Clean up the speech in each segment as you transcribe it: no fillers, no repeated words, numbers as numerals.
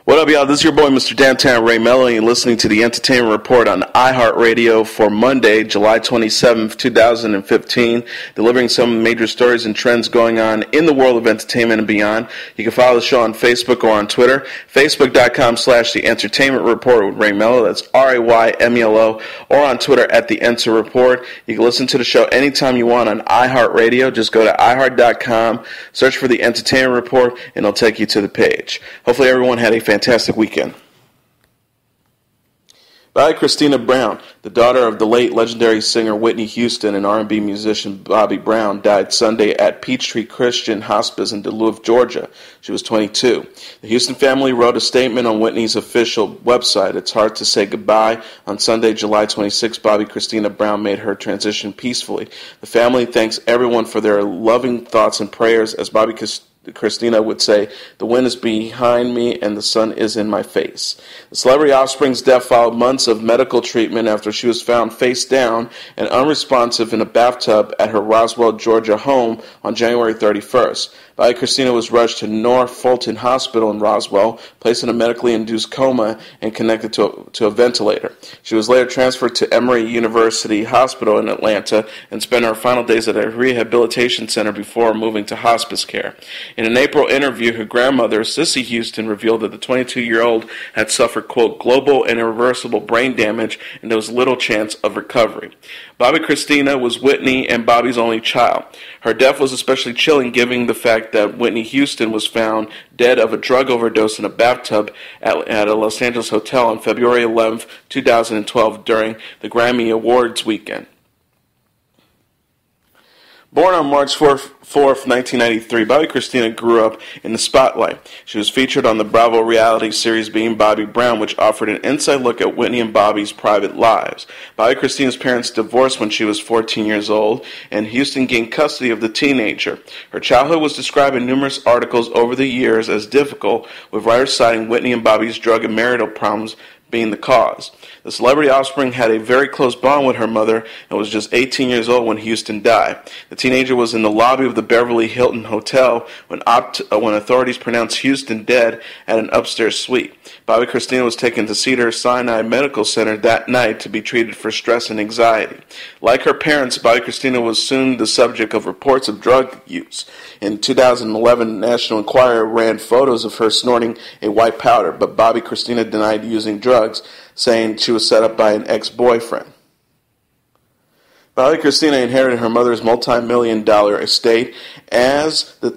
What up, y'all? This is your boy, Mr. Downtown Ray Melo, and you're listening to the Entertainment Report on iHeartRadio for Monday, July 27th, 2015, delivering some major stories and trends going on in the world of entertainment and beyond. You can follow the show on Facebook or on Twitter, facebook.com/The Entertainment Report with Ray Melo, that's RAYMELO, or on Twitter at The Enter Report. You can listen to the show anytime you want on iHeartRadio. Just go to iHeart.com, search for The Entertainment Report, and it'll take you to the page. Hopefully everyone had a fantastic weekend. Bobby Christina Brown, the daughter of the late legendary singer Whitney Houston and R&B musician Bobby Brown, died Sunday at Peachtree Christian Hospice in Duluth, Georgia. She was 22. The Houston family wrote a statement on Whitney's official website. It's hard to say goodbye. On Sunday, July 26, Bobby Christina Brown made her transition peacefully. The family thanks everyone for their loving thoughts and prayers. As Bobby Christina would say, "The wind is behind me and the sun is in my face." The celebrity offspring's death followed months of medical treatment after she was found face down and unresponsive in a bathtub at her Roswell, Georgia home on January 31st. Bobby Christina was rushed to North Fulton Hospital in Roswell, placed in a medically induced coma, and connected to a ventilator. She was later transferred to Emory University Hospital in Atlanta and spent her final days at a rehabilitation center before moving to hospice care. In an April interview, her grandmother, Cissy Houston, revealed that the 22-year-old had suffered, quote, global and irreversible brain damage, and there was little chance of recovery. Bobby Christina was Whitney and Bobby's only child. Her death was especially chilling given the fact that Whitney Houston was found dead of a drug overdose in a bathtub at a Los Angeles hotel on February 11, 2012 during the Grammy Awards weekend. Born on March 4th, 1993, Bobby Christina grew up in the spotlight. She was featured on the Bravo reality series Being Bobby Brown, which offered an inside look at Whitney and Bobby's private lives. Bobby Christina's parents divorced when she was 14 years old, and Houston gained custody of the teenager. Her childhood was described in numerous articles over the years as difficult, with writers citing Whitney and Bobby's drug and marital problems being the cause. The celebrity offspring had a very close bond with her mother and was just 18 years old when Houston died. The teenager was in the lobby of the Beverly Hilton Hotel when authorities pronounced Houston dead at an upstairs suite. Bobby Christina was taken to Cedars-Sinai Medical Center that night to be treated for stress and anxiety. Like her parents, Bobby Christina was soon the subject of reports of drug use. In 2011, the National Enquirer ran photos of her snorting a white powder, but Bobby Christina denied using drugs, saying she was set up by an ex-boyfriend. Bobby Christina inherited her mother's multi-million-dollar estate. As the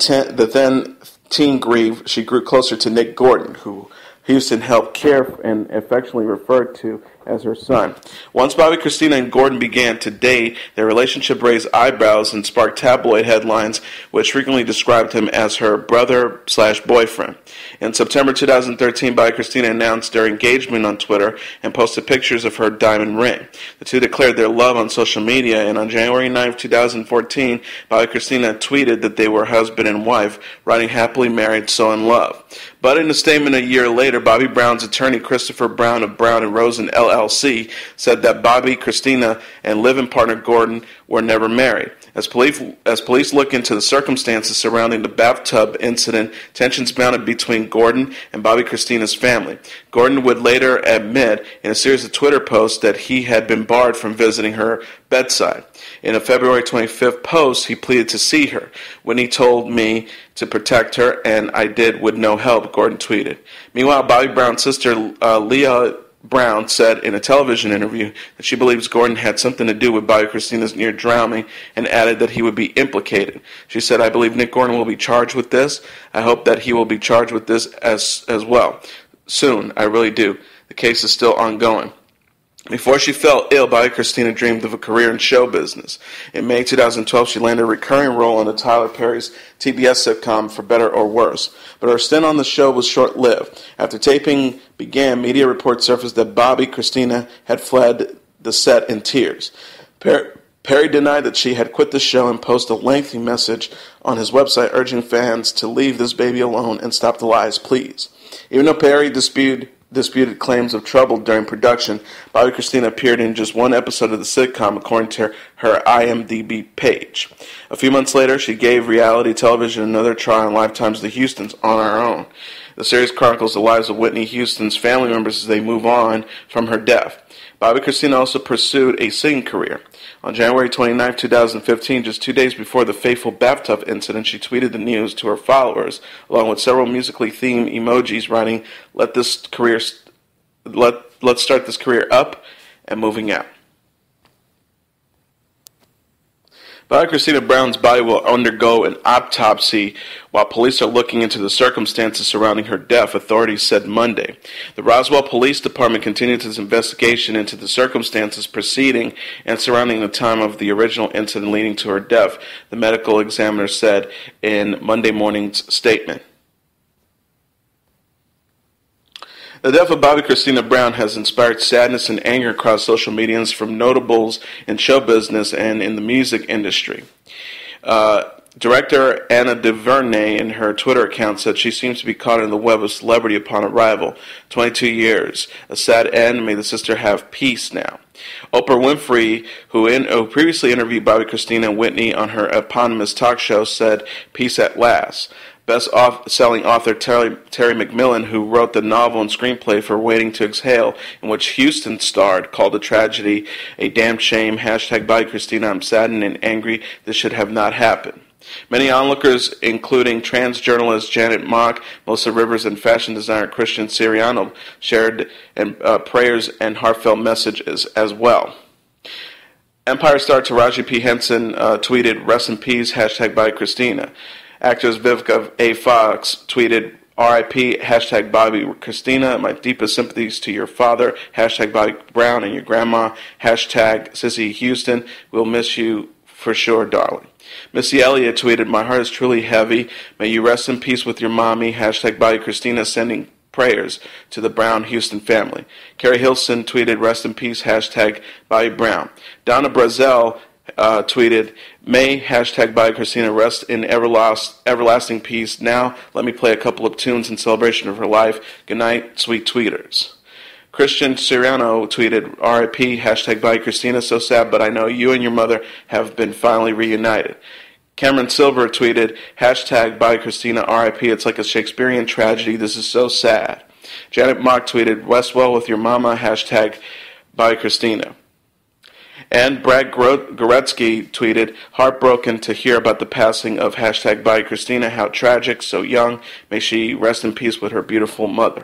then teen grieved, she grew closer to Nick Gordon, who Houston helped care and affectionately referred to as her son. Once Bobby Christina and Gordon began to date, their relationship raised eyebrows and sparked tabloid headlines, which frequently described him as her brother/boyfriend. In September 2013, Bobby Christina announced their engagement on Twitter and posted pictures of her diamond ring. The two declared their love on social media, and on January 9, 2014, Bobby Christina tweeted that they were husband and wife, writing happily married, so in love. But in a statement a year later, Bobby Brown's attorney, Christopher Brown of Brown and Rosen LLC, said that Bobby, Christina, and live-in partner Gordon were never married. As police look into the circumstances surrounding the bathtub incident, tensions mounted between Gordon and Bobby Christina's family. Gordon would later admit in a series of Twitter posts that he had been barred from visiting her bedside. In a February 25th post, he pleaded to see her. Whitney told me to protect her, and I did with no help, Gordon tweeted. Meanwhile, Bobby Brown's sister, Leah Brown, said in a television interview that she believes Gordon had something to do with Bobby Christina's near drowning and added that he would be implicated. She said, "I believe Nick Gordon will be charged with this. I hope that he will be charged with this as well. Soon, I really do. The case is still ongoing." Before she fell ill, Bobby Christina dreamed of a career in show business. In May 2012, she landed a recurring role on the Tyler Perry's TBS sitcom For Better or Worse. But her stint on the show was short-lived. After taping began, media reports surfaced that Bobby Christina had fled the set in tears. Perry denied that she had quit the show and posted a lengthy message on his website urging fans to leave this baby alone and stop the lies, please. Even though Perry disputed disputed claims of trouble during production, Bobby Christina appeared in just one episode of the sitcom, according to her IMDb page. A few months later, she gave reality television another try on Lifetime's The Houstons on Our Own. The series chronicles the lives of Whitney Houston's family members as they move on from her death. Bobby Christina also pursued a singing career. On January 29, 2015, just 2 days before the fateful bathtub incident, she tweeted the news to her followers, along with several musically themed emojis, writing, let's start this career up and moving out. Bobby Christina Brown's body will undergo an autopsy while police are looking into the circumstances surrounding her death, authorities said Monday. The Roswell Police Department continued its investigation into the circumstances preceding and surrounding the time of the original incident leading to her death, the medical examiner said in Monday morning's statement. The death of Bobby Christina Brown has inspired sadness and anger across social medias from notables in show business and in the music industry. Director Anna DuVernay in her Twitter account said she seems to be caught in the web of celebrity upon arrival. 22 years. A sad end. May the sister have peace now. Oprah Winfrey, who previously interviewed Bobby Christina and Whitney on her eponymous talk show, said, peace at last. Best-selling author Terry McMillan, who wrote the novel and screenplay for Waiting to Exhale, in which Houston starred, called the tragedy a damn shame. # Bobby Christina, I'm saddened and angry. This should have not happened. Many onlookers, including trans journalist Janet Mock, Melissa Rivers, and fashion designer Christian Siriano, shared prayers and heartfelt messages as well. Empire star Taraji P. Henson tweeted, rest in peace, # Bobby Christina. Actress Vivica A. Fox tweeted, R.I.P. # Bobby Christina. My deepest sympathies to your father. # Bobby Brown and your grandma. # Sissy Houston. We'll miss you for sure, darling. Missy Elliott tweeted, my heart is truly heavy. May you rest in peace with your mommy. # Bobby Christina, sending prayers to the Brown Houston family. Carrie Hilson tweeted, rest in peace. # Bobby Brown. Donna Brazel tweeted, may # Bobby Christina rest in everlasting peace. Now, let me play a couple of tunes in celebration of her life. Good night, sweet tweeters. Christian Siriano tweeted, R.I.P. # Bobby Christina. So sad, but I know you and your mother have been finally reunited. Cameron Silver tweeted, # Bobby Christina, R.I.P. It's like a Shakespearean tragedy. This is so sad. Janet Mock tweeted, rest well with your mama. # Bobby Christina. And Brad Goretzky tweeted, heartbroken to hear about the passing of # Bobby Christina. How tragic, so young. May she rest in peace with her beautiful mother.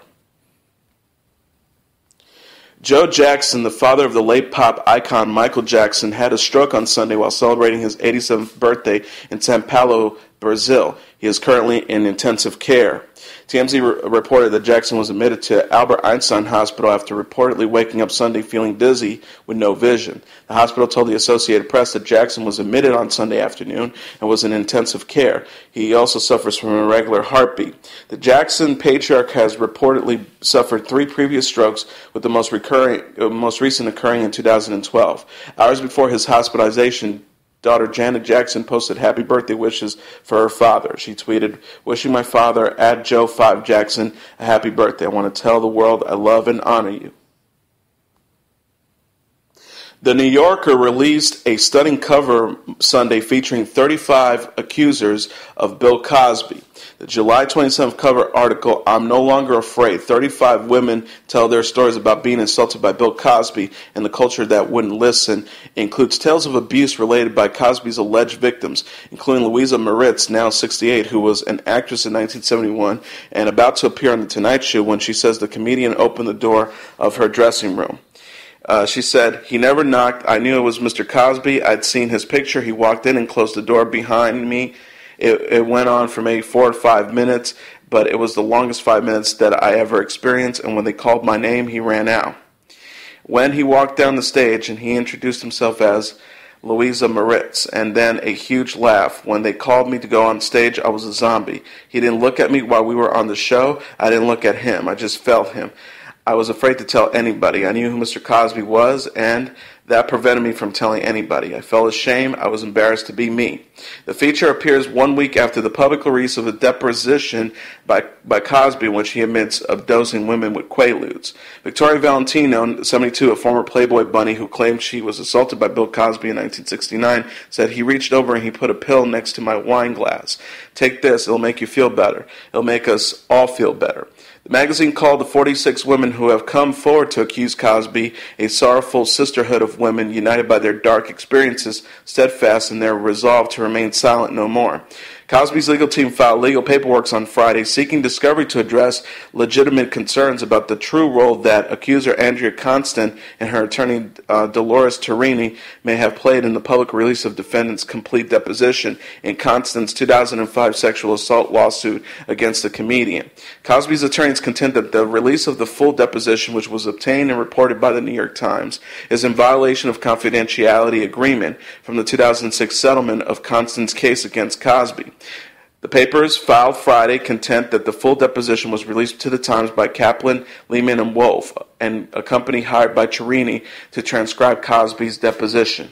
Joe Jackson, the father of the late pop icon Michael Jackson, had a stroke on Sunday while celebrating his 87th birthday in São Paulo, Brazil. He is currently in intensive care. TMZ reported that Jackson was admitted to Albert Einstein Hospital after reportedly waking up Sunday feeling dizzy with no vision. The hospital told the Associated Press that Jackson was admitted on Sunday afternoon and was in intensive care. He also suffers from an irregular heartbeat. The Jackson patriarch has reportedly suffered 3 previous strokes, with the most recent occurring in 2012. Hours before his hospitalization, daughter Janet Jackson posted happy birthday wishes for her father. She tweeted, wishing my father, @Joe5Jackson, a happy birthday. I want to tell the world I love and honor you. The New Yorker released a stunning cover Sunday featuring 35 accusers of Bill Cosby. The July 27th cover article, I'm No Longer Afraid, 35 women tell their stories about being insulted by Bill Cosby and the culture that wouldn't listen, includes tales of abuse related by Cosby's alleged victims, including Louisa Moritz, now 68, who was an actress in 1971 and about to appear on The Tonight Show when she says the comedian opened the door of her dressing room. She said, he never knocked. I knew it was Mr. Cosby. I'd seen his picture. He walked in and closed the door behind me. It went on for maybe 4 or 5 minutes, but it was the longest 5 minutes that I ever experienced, and when they called my name, he ran out. When he walked down the stage and he introduced himself as Louisa Moritz, and then a huge laugh. When they called me to go on stage, I was a zombie. He didn't look at me while we were on the show. I didn't look at him. I just felt him. I was afraid to tell anybody. I knew who Mr. Cosby was, and That prevented me from telling anybody. I felt ashamed. I was embarrassed to be me. The feature appears 1 week after the public release of a deposition by Cosby in which he admits of dosing women with Quaaludes. Victoria Valentino, 72, a former Playboy bunny who claimed she was assaulted by Bill Cosby in 1969, said, "He reached over and he put a pill next to my wine glass. Take this, it'll make you feel better. It'll make us all feel better." The magazine called the 46 women who have come forward to accuse Cosby a sorrowful sisterhood of women united by their dark experiences, steadfast in their resolve to remain silent no more. Cosby's legal team filed legal paperwork on Friday seeking discovery to address legitimate concerns about the true role that accuser Andrea Constant and her attorney Dolores Torini may have played in the public release of defendant's complete deposition in Constant's 2005 sexual assault lawsuit against the comedian. Cosby's attorneys contend that the release of the full deposition, which was obtained and reported by the New York Times, is in violation of confidentiality agreement from the 2006 settlement of Constant's case against Cosby. The papers filed Friday contend that the full deposition was released to the Times by Kaplan, Lehman, and Wolf, and a company hired by Chirini to transcribe Cosby's deposition.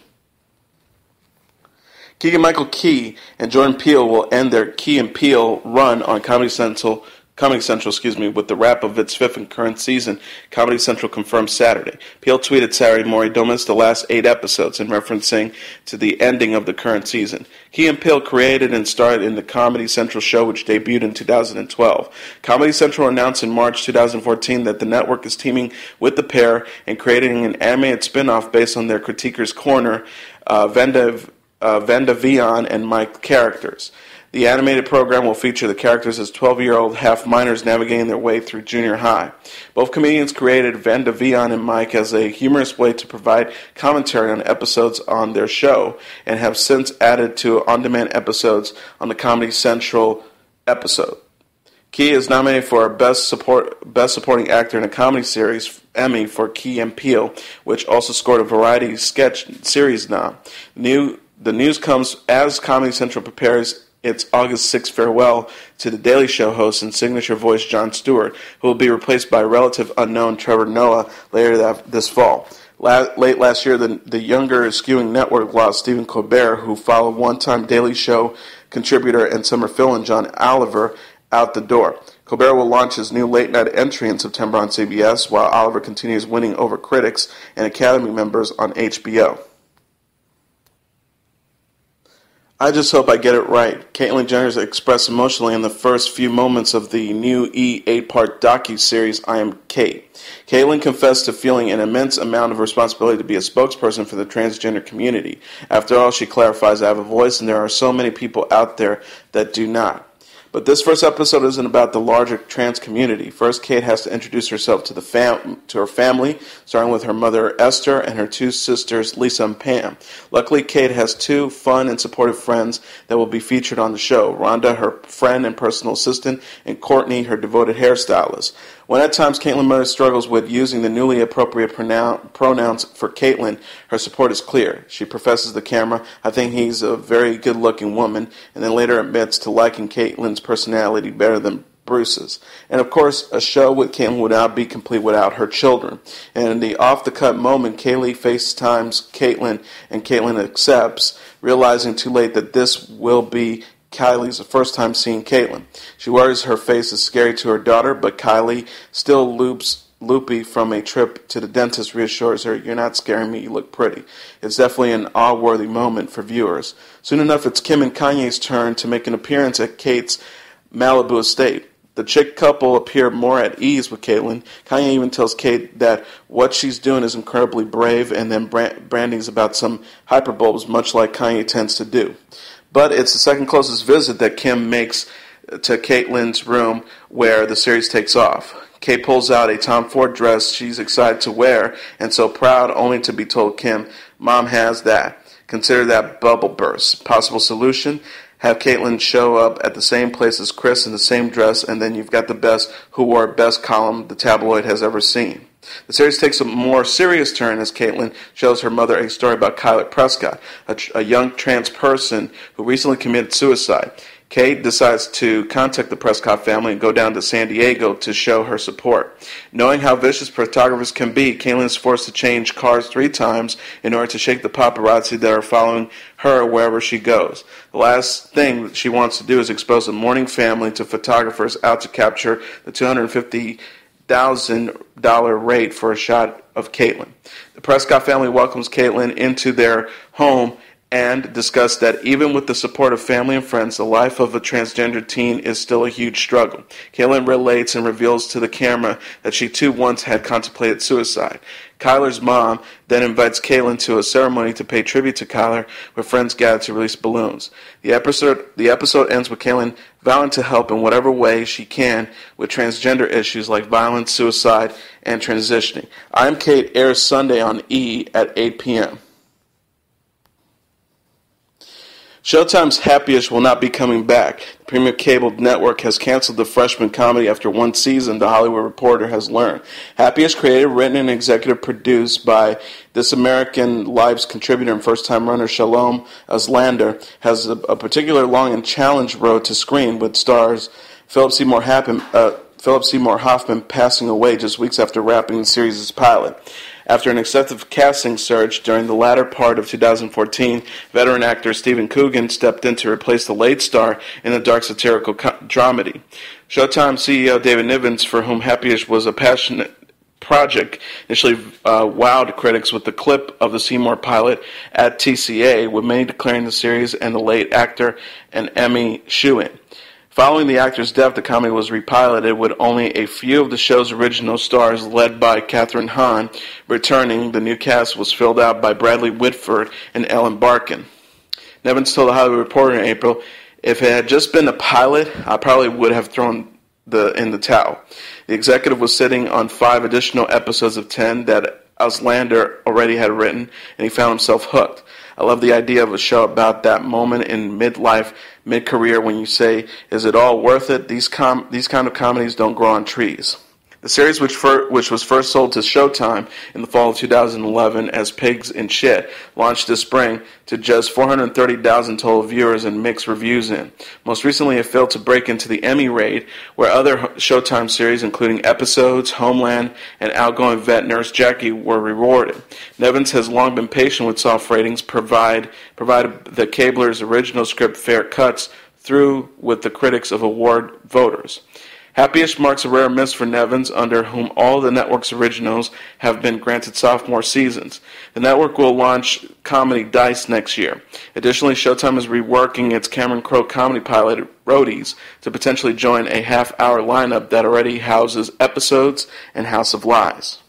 Keegan-Michael Key and Jordan Peele will end their Key and Peele run on Comedy Central, with the wrap of its fifth and current season. Comedy Central confirmed Saturday. Peele tweeted Saturday morning, "Don't miss the last 8 episodes," in referencing to the ending of the current season. Key and Peele created and starred in the Comedy Central show, which debuted in 2012. Comedy Central announced in March 2014 that the network is teaming with the pair and creating an animated spin-off based on their Critiquer's Corner, Venda Vion and Mike characters. The animated program will feature the characters as 12-year-old half-minors navigating their way through junior high. Both comedians created Venda Vion and Mike as a humorous way to provide commentary on episodes on their show and have since added to on-demand episodes on the Comedy Central episode. Key is nominated for a Best Supporting Actor in a Comedy Series Emmy for Key and Peele, which also scored a Variety Sketch Series nom. The news comes as Comedy Central prepares its August 6th farewell to the Daily Show host and signature voice Jon Stewart, who will be replaced by relative unknown Trevor Noah later this fall. Late last year, the younger skewing network lost Stephen Colbert, who followed one-time Daily Show contributor and summer fill-in John Oliver out the door. Colbert will launch his new late-night entry in September on CBS, while Oliver continues winning over critics and Academy members on HBO. I just hope I get it right. Caitlyn Jenner expressed emotionally in the first few moments of the new E! 8-part docu-series I Am Kate. Caitlyn confessed to feeling an immense amount of responsibility to be a spokesperson for the transgender community. After all, she clarifies, "I have a voice and there are so many people out there that do not." But this first episode isn't about the larger trans community. First, Kate has to introduce herself to her family, starting with her mother Esther and her 2 sisters Lisa and Pam. Luckily, Kate has 2 fun and supportive friends that will be featured on the show: Rhonda, her friend and personal assistant, and Courtney, her devoted hairstylist. When at times Caitlyn Murray struggles with using the newly appropriate pronouns for Caitlyn, her support is clear. She professes to the camera, "I think he's a very good-looking woman," and then later admits to liking Caitlyn's personality better than Bruce's. And of course, a show with Caitlyn would not be complete without her children. And in the off-the-cut moment, Kaylee FaceTimes Caitlyn, and Caitlyn accepts, realizing too late that this will be Kylie's first time seeing Caitlyn. She worries her face is scary to her daughter, but Kylie, still loopy from a trip to the dentist, reassures her, "You're not scaring me, you look pretty." It's definitely an awe-worthy moment for viewers. Soon enough, it's Kim and Kanye's turn to make an appearance at Kate's Malibu estate. The chick couple appear more at ease with Caitlyn. Kanye even tells Kate that what she's doing is incredibly brave, and then branding's about some hyperbulbs, much like Kanye tends to do. But it's the second closest visit that Kim makes to Caitlyn's room where the series takes off. Kate pulls out a Tom Ford dress she's excited to wear and so proud, only to be told, "Kim, Mom has that. Consider that bubble burst." Possible solution? Have Caitlyn show up at the same place as Chris in the same dress, and then you've got the best Who Wore It Best column the tabloid has ever seen. The series takes a more serious turn as Caitlyn shows her mother a story about Kylie Prescott, a young trans person who recently committed suicide. Kate decides to contact the Prescott family and go down to San Diego to show her support. Knowing how vicious photographers can be, Caitlin is forced to change cars 3 times in order to shake the paparazzi that are following her wherever she goes. The last thing that she wants to do is expose a mourning family to photographers out to capture the $250,000 rate for a shot of Caitlin. The Prescott family welcomes Caitlin into their home and discuss that even with the support of family and friends, the life of a transgender teen is still a huge struggle. Caitlin relates and reveals to the camera that she too once had contemplated suicide. Kyler's mom then invites Caitlin to a ceremony to pay tribute to Kyler, where friends gather to release balloons. The episode ends with Caitlin vowing to help in whatever way she can with transgender issues like violence, suicide, and transitioning. I'm Kate airs Sunday on E! At 8 p.m. Showtime's Happy-ish will not be coming back. The premier cable network has canceled the freshman comedy after 1 season, The Hollywood Reporter has learned. Happy-ish, created, written, and executive produced by This American Life's contributor and first-time runner Shalom Auslander, has a particularly long and challenged road to screen, with stars Philip Seymour Hoffman passing away just weeks after wrapping the series' pilot. After an excessive casting surge during the latter part of 2014, veteran actor Stephen Coogan stepped in to replace the late star in the dark satirical dramedy. Showtime CEO David Nivens, for whom Happy-ish was a passionate project, initially wowed critics with the clip of the Seymour pilot at TCA, with many declaring the series and the late actor an Emmy shoo-in. Following the actor's death, the comedy was repiloted with only a few of the show's original stars, led by Kathryn Hahn, returning. The new cast was filled out by Bradley Whitford and Ellen Barkin. Nevins told The Hollywood Reporter in April, "If it had just been a pilot, I probably would have thrown in the towel." The executive was sitting on 5 additional episodes of 10 that Auslander already had written, and he found himself hooked. "I love the idea of a show about that moment in midlife, mid-career, when you say, is it all worth it? These kind of comedies don't grow on trees." The series, which was first sold to Showtime in the fall of 2011 as Pigs in Shit, launched this spring to just 430,000 total viewers and mixed reviews in. Most recently, it failed to break into the Emmy raid, where other Showtime series, including Episodes, Homeland, and Outgoing Vet Nurse Jackie, were rewarded. Nevins has long been patient with soft ratings, provided the cabler's original script fair cuts through with the critics of award voters. Happy-ish marks a rare miss for Nevins, under whom all the network's originals have been granted sophomore seasons. The network will launch comedy Dice next year. Additionally, Showtime is reworking its Cameron Crowe comedy pilot, Roadies, to potentially join a half-hour lineup that already houses Episodes and House of Lies.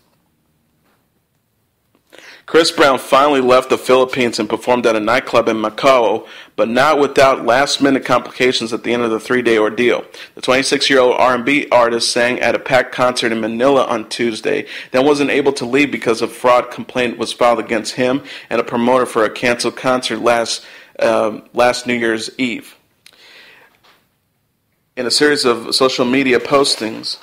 Chris Brown finally left the Philippines and performed at a nightclub in Macau, but not without last-minute complications at the end of the 3-day ordeal. The 26-year-old R&B artist sang at a packed concert in Manila on Tuesday, then wasn't able to leave because a fraud complaint was filed against him and a promoter for a canceled concert last New Year's Eve. In a series of social media postings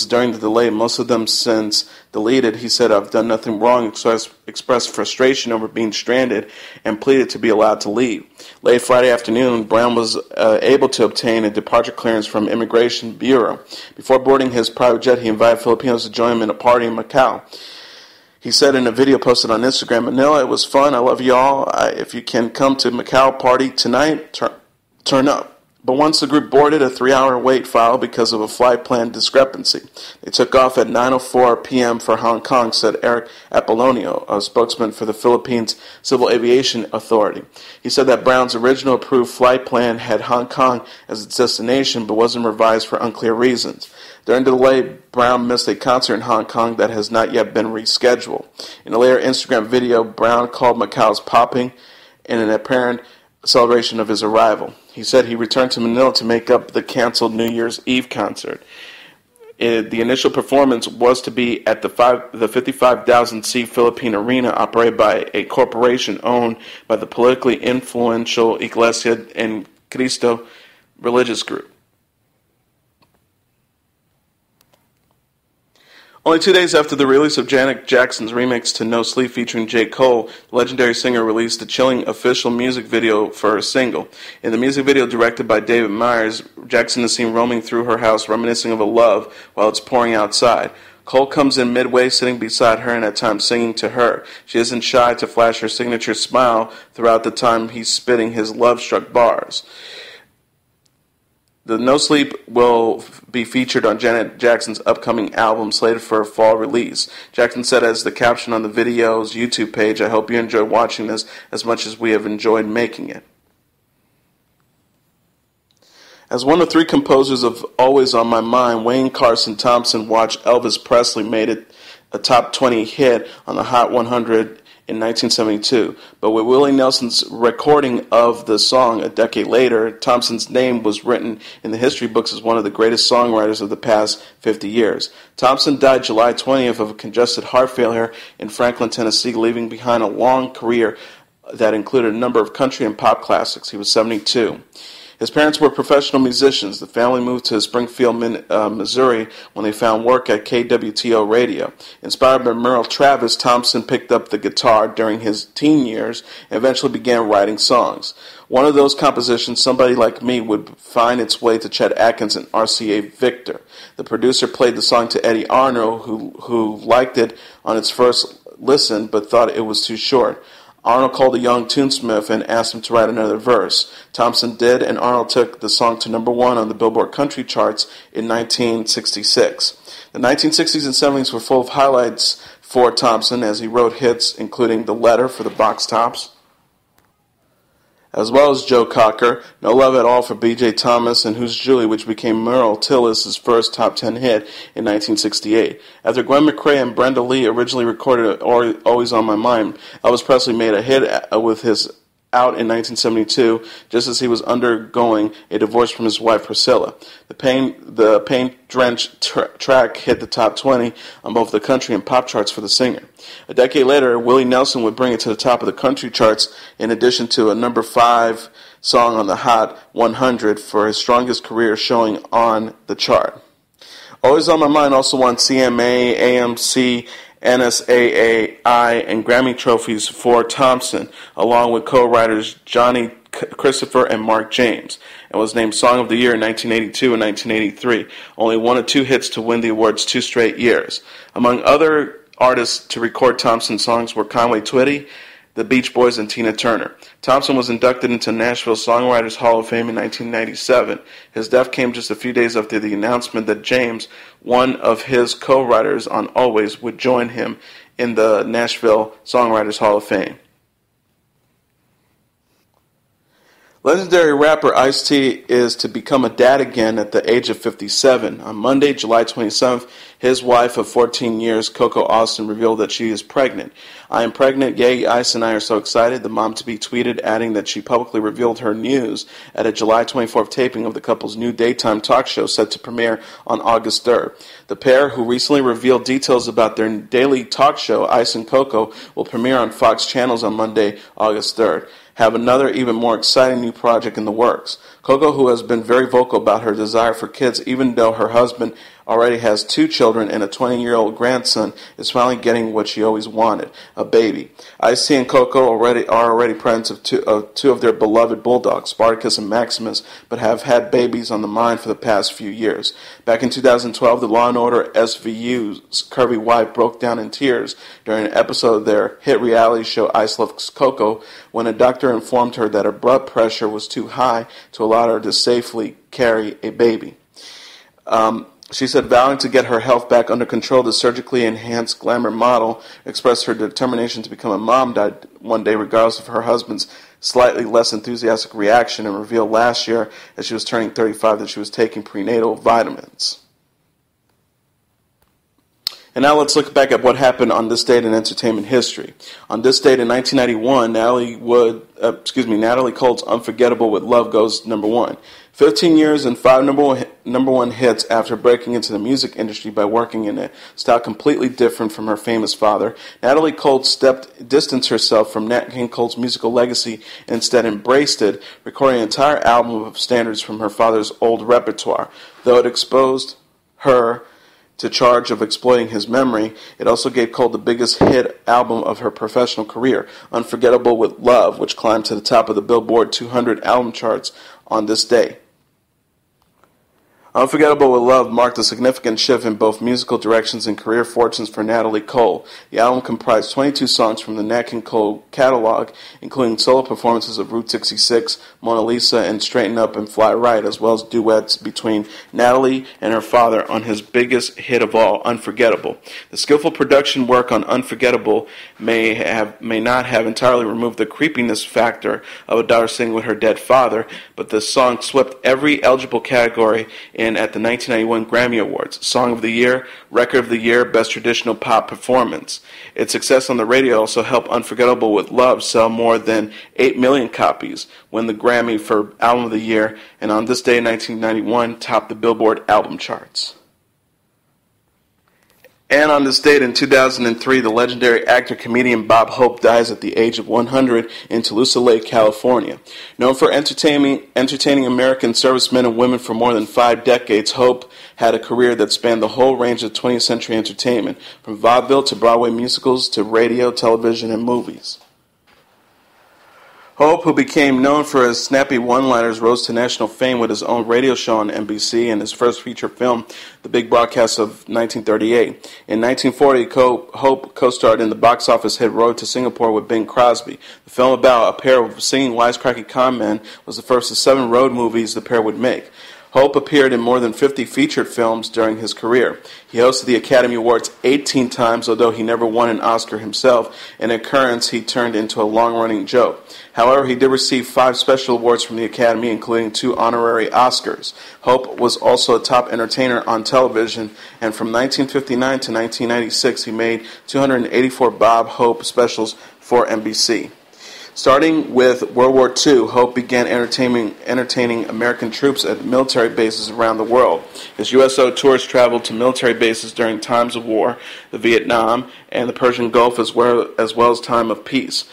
during the delay, most of them since deleted, he said, "I've done nothing wrong," expressed frustration over being stranded, and pleaded to be allowed to leave. Late Friday afternoon, Brown was able to obtain a departure clearance from Immigration Bureau. Before boarding his private jet, he invited Filipinos to join him in a party in Macau. He said in a video posted on Instagram, "Manila, it was fun. I love y'all. If you can come to Macau party tonight, turn up." But once the group boarded, a 3-hour wait filed because of a flight plan discrepancy. They took off at 9:04 p.m. for Hong Kong, said Eric Apollonio, a spokesman for the Philippines Civil Aviation Authority. He said that Brown's original approved flight plan had Hong Kong as its destination, but wasn't revised for unclear reasons. During the delay, Brown missed a concert in Hong Kong that has not yet been rescheduled. In a later Instagram video, Brown called Macau's popping in an apparent celebration of his arrival. He said he returned to Manila to make up the canceled New Year's Eve concert. The initial performance was to be at the 55,000-seat Philippine Arena, operated by a corporation owned by the politically influential Iglesia en Cristo religious group. Only 2 days after the release of Janet Jackson's remix to No Sleep featuring J. Cole, the legendary singer released a chilling official music video for her single. In the music video, directed by David Myers, Jackson is seen roaming through her house reminiscing of a love while it's pouring outside. Cole comes in midway, sitting beside her and at times singing to her. She isn't shy to flash her signature smile throughout the time he's spitting his love-struck bars. The No Sleep will be featured on Janet Jackson's upcoming album slated for a fall release. Jackson said as the caption on the video's YouTube page, "I hope you enjoy watching this as much as we have enjoyed making it." As one of 3 composers of Always on My Mind, Wayne Carson Thompson watched Elvis Presley made it a top 20 hit on the Hot 100 in 1972, but with Willie Nelson's recording of the song a decade later, Thompson's name was written in the history books as one of the greatest songwriters of the past 50 years. Thompson died July 20th of a congested heart failure in Franklin, Tennessee, leaving behind a long career that included a number of country and pop classics. He was 72. His parents were professional musicians. The family moved to Springfield, Missouri when they found work at KWTO Radio. Inspired by Merle Travis, Thompson picked up the guitar during his teen years and eventually began writing songs. One of those compositions, Somebody Like Me, would find its way to Chet Atkins and RCA Victor. The producer played the song to Eddie Arnold, who liked it on its first listen but thought it was too short. Arnold called a young tunesmith and asked him to write another verse. Thompson did, and Arnold took the song to number 1 on the Billboard country charts in 1966. The 1960s and 70s were full of highlights for Thompson as he wrote hits including The Letter for the Box Tops, as well as Joe Cocker, No Love at All for B.J. Thomas, and Who's Julie, which became Merle Tillis' first top 10 hit in 1968. After Gwen McCrae and Brenda Lee originally recorded Always on My Mind, Elvis Presley made a hit with his out in 1972, just as he was undergoing a divorce from his wife Priscilla. The pain-drenched track hit the top 20 on both the country and pop charts for the singer. A decade later, Willie Nelson would bring it to the top of the country charts in addition to a number 5 song on the Hot 100 for his strongest career showing on the chart. Always on My Mind also won CMA, AMC, NSAA, and Grammy trophies for Thompson, along with co-writers Johnny Christopher and Mark James, and was named Song of the Year in 1982 and 1983, only 1 of 2 hits to win the awards 2 straight years. Among other artists to record Thompson's songs were Conway Twitty, the Beach Boys, and Tina Turner. Thompson was inducted into Nashville Songwriters Hall of Fame in 1997. His death came just a few days after the announcement that James, one of his co-writers on Always, would join him in the Nashville Songwriters Hall of Fame. Legendary rapper Ice-T is to become a dad again at the age of 57. On Monday, July 27th, his wife of 14 years, Coco Austin, revealed that she is pregnant. "I am pregnant. Yay, Ice and I are so excited," the mom-to-be tweeted, adding that she publicly revealed her news at a July 24th taping of the couple's new daytime talk show set to premiere on August 3rd. The pair, who recently revealed details about their daily talk show, Ice and Coco, will premiere on Fox channels on Monday, August 3rd. Have another even more exciting new project in the works. Coco, who has been very vocal about her desire for kids, even though her husband already has 2 children and a 20-year-old grandson, is finally getting what she always wanted, a baby. Ice-T and Coco are already parents of two of their beloved bulldogs, Spartacus and Maximus, but have had babies on the mind for the past few years. Back in 2012, the Law & Order SVU's curvy wife broke down in tears during an episode of their hit reality show Ice Loves Coco when a doctor informed her that her blood pressure was too high to allow her to safely carry a baby. She said, vowing to get her health back under control, the surgically enhanced glamour model expressed her determination to become a mom one day regardless of her husband's slightly less enthusiastic reaction, and revealed last year as she was turning 35 that she was taking prenatal vitamins. And now let's look back at what happened on this date in entertainment history. On this date in 1991, Natalie Cole's Unforgettable with Love goes number 1. 15 years and 5 number one hits after breaking into the music industry by working in a style completely different from her famous father, Natalie Cole distanced herself from Nat King Cole's musical legacy and instead embraced it, recording an entire album of standards from her father's old repertoire, though it exposed her to charge of exploiting his memory. It also gave Cole the biggest hit album of her professional career, Unforgettable with Love, which climbed to the top of the Billboard 200 album charts on this day. Unforgettable with Love marked a significant shift in both musical directions and career fortunes for Natalie Cole. The album comprised 22 songs from the Nat King Cole catalog, including solo performances of Route 66, Mona Lisa, and Straighten Up and Fly Right, as well as duets between Natalie and her father on his biggest hit of all, Unforgettable. The skillful production work on Unforgettable may not have entirely removed the creepiness factor of a daughter singing with her dead father, but the song swept every eligible category in at the 1991 Grammy Awards: Song of the Year, Record of the Year, Best Traditional Pop Performance. Its success on the radio also helped Unforgettable with Love sell more than 8 million copies, win the Grammy for Album of the Year, and on this day in 1991 topped the Billboard album charts. And on this date in 2003, the legendary actor-comedian Bob Hope dies at the age of 100 in Toluca Lake, California. Known for entertaining American servicemen and women for more than 5 decades, Hope had a career that spanned the whole range of 20th century entertainment, from vaudeville to Broadway musicals to radio, television, and movies. Hope, who became known for his snappy one-liners, rose to national fame with his own radio show on NBC and his first feature film, The Big Broadcast of 1938. In 1940, Hope co-starred in the box office hit Road to Singapore with Bing Crosby. The film about a pair of singing wisecracking con men was the first of 7 road movies the pair would make. Hope appeared in more than 50 featured films during his career. He hosted the Academy Awards 18 times, although he never won an Oscar himself, an occurrence he turned into a long-running joke. However, he did receive 5 special awards from the Academy, including 2 honorary Oscars. Hope was also a top entertainer on television, and from 1959 to 1996, he made 284 Bob Hope specials for NBC. Starting with World War II, Hope began entertaining American troops at military bases around the world. His USO tours traveled to military bases during times of war, the Vietnam and the Persian Gulf, as well as time of peace.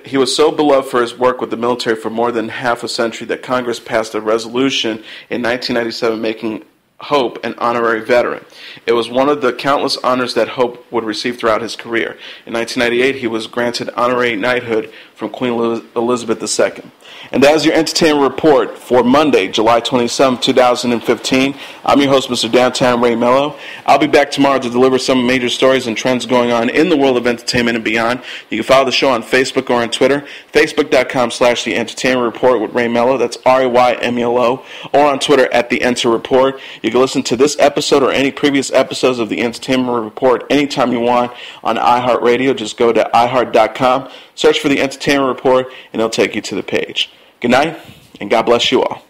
He was so beloved for his work with the military for more than half a century that Congress passed a resolution in 1997 making Hope an honorary veteran. It was one of the countless honors that Hope would receive throughout his career. In 1998, he was granted honorary knighthood from Queen Elizabeth II. And that is your entertainment report for Monday, July 27, 2015. I'm your host, Mr. Downtown Ray Melo. I'll be back tomorrow to deliver some major stories and trends going on in the world of entertainment and beyond. You can follow the show on Facebook or on Twitter, facebook.com/The Entertainment Report with Ray Melo. That's RAYMELO. Or on Twitter at The Enter Report. You can listen to this episode or any previous episodes of The Entertainment Report anytime you want on iHeartRadio. Just go to iHeart.com, search for The Entertainment Report, and it'll take you to the page. Good night, and God bless you all.